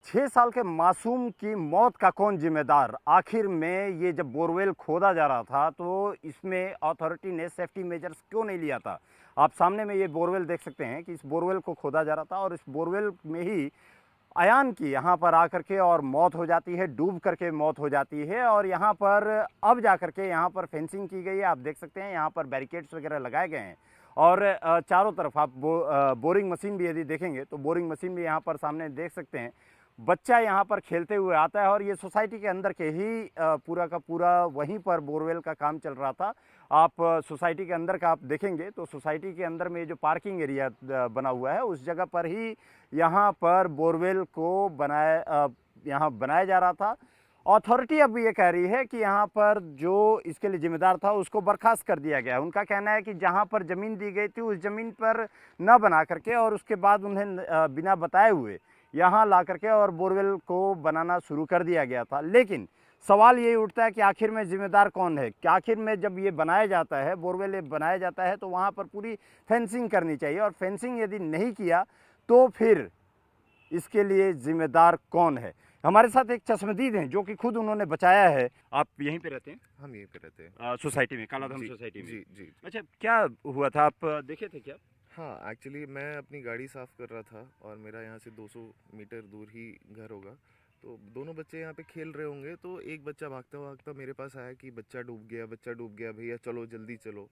6 साल के मासूम की मौत का कौन जिम्मेदार? आखिर में ये जब बोरवेल खोदा जा रहा था तो इसमें अथॉरिटी ने सेफ्टी मेजर्स क्यों नहीं लिया था? आप सामने में ये बोरवेल देख सकते हैं कि इस बोरवेल को खोदा जा रहा था और इस बोरवेल में ही अयान की यहाँ पर आकर के और मौत हो जाती है, डूब करके मौत हो जाती है। और यहाँ पर अब जा करके यहाँ पर फेंसिंग की गई है, आप देख सकते हैं यहाँ पर बैरिकेड्स वगैरह लगाए गए हैं। और चारों तरफ आप बोरिंग मशीन भी यदि देखेंगे तो बोरिंग मशीन भी यहाँ पर सामने देख सकते हैं। बच्चा यहाँ पर खेलते हुए आता है और ये सोसाइटी के अंदर के ही पूरा का पूरा वहीं पर बोरवेल का काम चल रहा था। आप सोसाइटी के अंदर का आप देखेंगे तो सोसाइटी के अंदर में जो पार्किंग एरिया बना हुआ है उस जगह पर ही यहाँ पर बोरवेल को यहाँ बनाया जा रहा था। अथॉरिटी अब ये कह रही है कि यहाँ पर जो इसके लिए जिम्मेदार था उसको बर्खास्त कर दिया गया। उनका कहना है कि जहाँ पर ज़मीन दी गई थी उस ज़मीन पर न बना करके और उसके बाद उन्हें बिना बताए हुए यहाँ ला करके और बोरवेल को बनाना शुरू कर दिया गया था। लेकिन सवाल यही उठता है कि आखिर में जिम्मेदार कौन है? कि आखिर में जब ये बनाया जाता है, बोरवेल ये बनाया जाता है तो वहाँ पर पूरी फेंसिंग करनी चाहिए और फेंसिंग यदि नहीं किया तो फिर इसके लिए जिम्मेदार कौन है? हमारे साथ एक चश्मदीद हैं जो कि खुद उन्होंने बचाया है। आप यहीं पे रहते हैं? हम यहीं पे रहते हैं। सोसाइटी में, कालाधाम जी, सोसाइटी में। जी, जी। अच्छा, क्या हुआ था? आप देखे थे क्या? हाँ, एक्चुअली मैं अपनी गाड़ी साफ़ कर रहा था और मेरा यहाँ से 200 मीटर दूर ही घर होगा। तो दोनों बच्चे यहाँ पे खेल रहे होंगे, तो एक बच्चा भागता-भागता मेरे पास आया कि बच्चा डूब गया भैया चलो जल्दी चलो।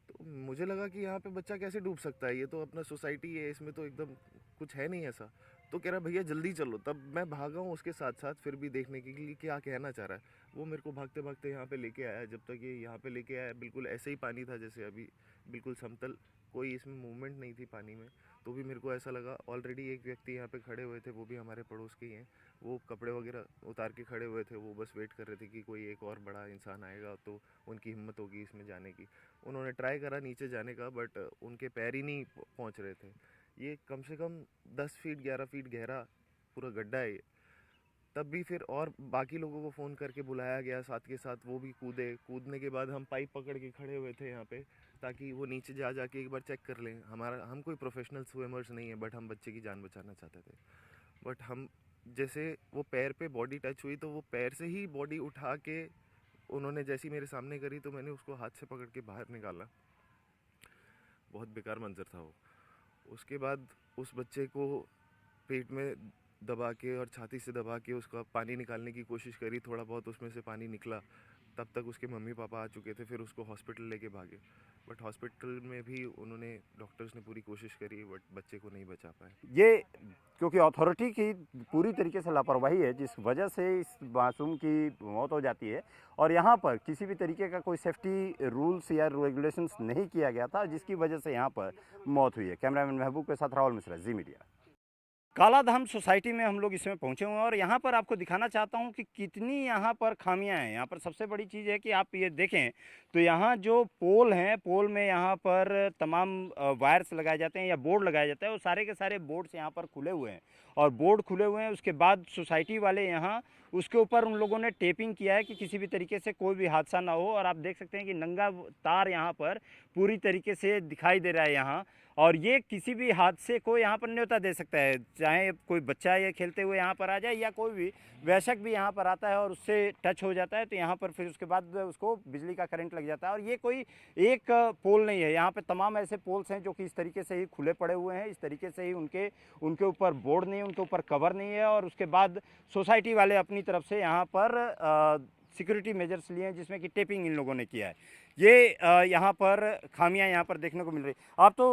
तो मुझे लगा कि यहाँ पे बच्चा कैसे डूब सकता है, ये तो अपना सोसाइटी है, इसमें तो एकदम कुछ है नहीं ऐसा। तो कह रहा भैया जल्दी चलो, तब मैं भागा हूँ उसके साथ-साथ फिर भी देखने के लिए क्या कहना चाह रहा है। वो मेरे को भागते-भागते यहाँ पे लेके आया, जब तक ये यहाँ पे लेके आया बिल्कुल ऐसे ही पानी था जैसे अभी, बिल्कुल समतल, कोई इसमें मूवमेंट नहीं थी पानी में। तो भी मेरे को ऐसा लगा ऑलरेडी एक व्यक्ति यहाँ पे खड़े हुए थे, वो भी हमारे पड़ोस के ही हैं। वो कपड़े वगैरह उतार के खड़े हुए थे, वो बस वेट कर रहे थे कि कोई एक और बड़ा इंसान आएगा तो उनकी हिम्मत होगी इसमें जाने की। उन्होंने ट्राई करा नीचे जाने का, बट उनके पैर ही नहीं पहुंच रहे थे। ये कम से कम 10 फीट 11 फीट गहरा पूरा गड्ढा है ये। तब भी फिर और बाकी लोगों को फ़ोन करके बुलाया गया, साथ के साथ वो भी कूदने के बाद हम पाइप पकड़ के खड़े हुए थे यहाँ पे, ताकि वो नीचे जा जाके एक बार चेक कर लें। हम कोई प्रोफेशनल स्विमर्स नहीं है, बट हम बच्चे की जान बचाना चाहते थे। बट हम जैसे वो पैर पे बॉडी टच हुई तो वो पैर से ही बॉडी उठा के उन्होंने जैसी मेरे सामने करी, तो मैंने उसको हाथ से पकड़ के बाहर निकाला। बहुत बेकार मंजर था वो। उसके बाद उस बच्चे को पेट में दबा के और छाती से दबा के उसका पानी निकालने की कोशिश करी, थोड़ा बहुत उसमें से पानी निकला। तब तक उसके मम्मी पापा आ चुके थे, फिर उसको हॉस्पिटल लेके भागे। बट हॉस्पिटल में भी डॉक्टर्स ने पूरी कोशिश करी, बट बच्चे को नहीं बचा पाए। ये क्योंकि अथॉरिटी की पूरी तरीके से लापरवाही है जिस वजह से इस मासूम की मौत हो जाती है। और यहाँ पर किसी भी तरीके का कोई सेफ्टी रूल्स या रेगुलेशंस नहीं किया गया था जिसकी वजह से यहाँ पर मौत हुई है। कैमरामैन महबूब के साथ राहुल मिश्रा, जी मीडिया। कालाधाम सोसाइटी में हम लोग इसमें पहुंचे हुए हैं और यहाँ पर आपको दिखाना चाहता हूँ कि कितनी यहाँ पर खामियां हैं। यहाँ पर सबसे बड़ी चीज़ है कि आप ये देखें तो यहाँ जो पोल हैं, पोल में यहाँ पर तमाम वायर्स लगाए जाते हैं या बोर्ड लगाए जाते हैं, वो सारे के सारे बोर्ड्स यहाँ पर खुले हुए हैं। और बोर्ड खुले हुए हैं, उसके बाद सोसाइटी वाले यहाँ उसके ऊपर उन लोगों ने टेपिंग किया है कि किसी भी तरीके से कोई भी हादसा ना हो। और आप देख सकते हैं कि नंगा तार यहाँ पर पूरी तरीके से दिखाई दे रहा है यहाँ। और ये किसी भी हादसे को यहाँ पर न्योता दे सकता है, चाहे कोई बच्चा ये खेलते हुए यहाँ पर आ जाए या कोई भी वयस्क भी यहाँ पर आता है और उससे टच हो जाता है तो यहाँ पर फिर उसके बाद उसको बिजली का करंट लग जाता है। और ये कोई एक पोल नहीं है, यहाँ पे तमाम ऐसे पोल्स हैं जो कि इस तरीके से ही खुले पड़े हुए हैं, इस तरीके से ही उनके ऊपर बोर्ड नहीं है, उनके ऊपर कवर नहीं है। और उसके बाद सोसाइटी वाले अपनी तरफ से यहाँ पर सिक्योरिटी मेजर्स लिए हैं जिसमें कि टेपिंग इन लोगों ने किया है। ये यहाँ पर खामियां यहाँ पर देखने को मिल रही। आप तो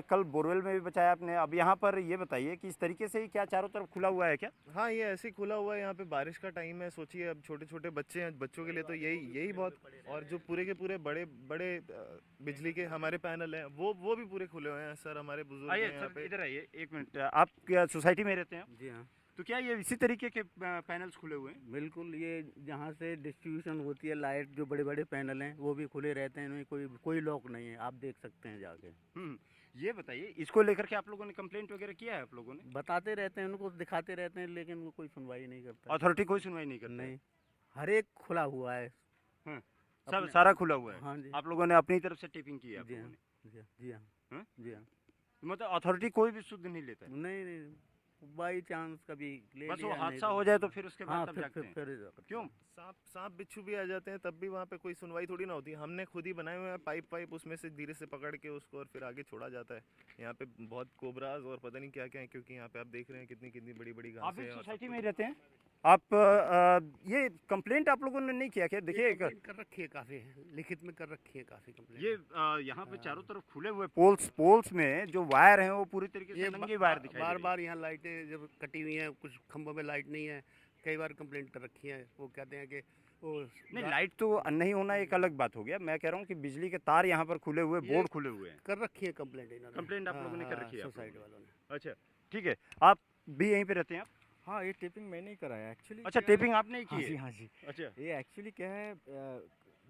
कल बोरवेल में भी बचाया आपने, अब यहाँ पर ये बताइए कि इस तरीके से ही क्या चारों तरफ खुला हुआ है क्या? हाँ, ये ऐसे ही खुला हुआ है। यहाँ पे बारिश का टाइम है, सोचिए अब छोटे छोटे बच्चे हैं, बच्चों के लिए तो यही बहुत। और जो पूरे के पूरे बड़े बड़े बिजली के हमारे पैनल हैं, वो भी पूरे खुले हुए हैं सर। हमारे बुजुर्ग हैं यहाँ पे। इधर आइए एक मिनट। आप क्या सोसाइटी में रहते हैं? जी हाँ, तो क्या ये इसी तरीके के पैनल्स खुले हुए हैं? बिल्कुल। ये जहाँ से डिस्ट्रीब्यूशन होती है लाइट, जो बड़े बड़े पैनल हैं वो भी खुले रहते हैं, इनमें कोई लॉक नहीं है, आप देख सकते हैं जाके। ये बताइए, इसको लेकर के आप लोगों ने कंप्लेंट वगैरह किया है? आप लोगों ने बताते रहते हैं, उनको दिखाते रहते हैं, लेकिन वो कोई सुनवाई नहीं करता। अथॉरिटी कोई सुनवाई नहीं करती? नहीं, हर एक खुला हुआ है। हाँ, सब सारा खुला हुआ है। हाँ जी, आप लोगों ने अपनी तरफ से टेपिंग की है? आप जी लोगों हाँ, ने? जी हाँ, जी हाँ, हाँ? जी हाँ। मतलब अथॉरिटी कोई भी शुद्ध नहीं लेता है? नहीं नहीं, बाई चांस कभी ले बस वो लिया, नहीं हादसा तो- हो जाए तो फिर उसके हाँ, बाद तब फिर जागते हैं। फिर क्यों? सांप बिच्छू भी आ जाते हैं तब भी वहाँ पे कोई सुनवाई थोड़ी ना होती। हमने खुद ही बनाए हुए हैं पाइप उसमें से धीरे से पकड़ के उसको और फिर आगे छोड़ा जाता है। यहाँ पे बहुत कोबराज और पता नहीं क्या क्या है, क्योंकि यहाँ पे आप देख रहे हैं कितनी कितनी बड़ी बड़ी आप घासें इस हैं और सब सोसाइटी कुछ। में ही रहते हैं? आप ये कंप्लेंट आप लोगों ने नहीं किया क्या? देखिए कंप्लेंट कर रखी है काफ़ी, लिखित में कर रखी है काफ़ी कंप्लेंट। ये यहाँ पे चारों तरफ खुले हुए पोल्स में जो वायर हैं वो पूरी तरीके से ये नंगे वायर दिखाई दे बार रही है। बार यहाँ लाइटें जब कटी हुई हैं, कुछ खंभों में लाइट नहीं है, कई बार कंप्लेंट कर रखी है। वो कहते हैं कि वो नहीं, लाइट तो नहीं होना एक अलग बात हो गया। मैं कह रहा हूँ कि बिजली के तार यहाँ पर खुले हुए, ये- बोर्ड खुले हुए हैं। कर रखी है कंप्लेंट इन्होंने। कंप्लेंट आप लोगों ने कर रखी है? आप सोसाइटी लोगों वालों ने। ने? अच्छा, ठीक है। आप भी यहीं पे रहते हैं आप? हाँ, ये टेपिंग मैंने ही कराया एक्चुअली। अच्छा, टेपिंग आपने ही हाँ की जी, है? हाँ जी। अच्छा, ये एक्चुअली क्या है,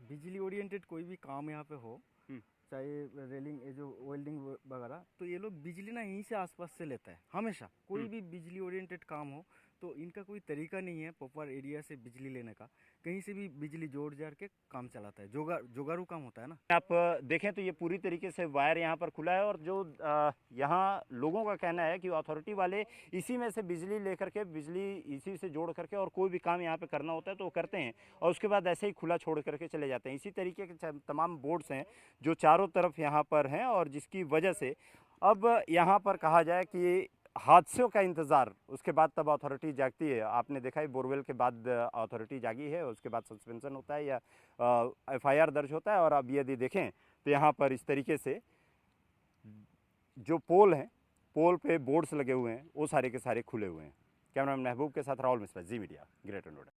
बिजली ओरिएंटेड कोई भी काम यहाँ पे हो, हम्म। चाहे रेलिंग, ये जो वेल्डिंग वगैरह, तो ये लोग बिजली ना यहीं से आसपास से लेता है हमेशा। कोई भी बिजली ओरिएंटेड काम हो तो इनका कोई तरीका नहीं है प्रॉपर एरिया से बिजली लेने का, कहीं से भी बिजली जोड़ जाड़ के काम चलाता है। जोगाड़ू काम होता है ना। आप देखें तो ये पूरी तरीके से वायर यहाँ पर खुला है और जो यहाँ लोगों का कहना है कि अथॉरिटी वाले इसी में से बिजली लेकर के, बिजली इसी से जोड़ करके और कोई भी काम यहाँ पे करना होता है तो वो करते हैं और उसके बाद ऐसे ही खुला छोड़ करके चले जाते हैं। इसी तरीके के तमाम बोर्ड्स हैं जो चारों तरफ यहाँ पर हैं और जिसकी वजह से अब यहाँ पर कहा जाए कि हादसों का इंतज़ार, उसके बाद तब अथॉरिटी जागती है। आपने देखा है बोरवेल के बाद अथॉरिटी जागी है, उसके बाद सस्पेंशन होता है या एफआईआर दर्ज होता है। और अब यदि देखें तो यहाँ पर इस तरीके से जो पोल हैं, पोल पे बोर्ड्स लगे हुए हैं, वो सारे के सारे खुले हुए हैं। कैमरामैन महबूब के साथ राहुल मिश्रा, जी मीडिया, ग्रेटर नोएडा।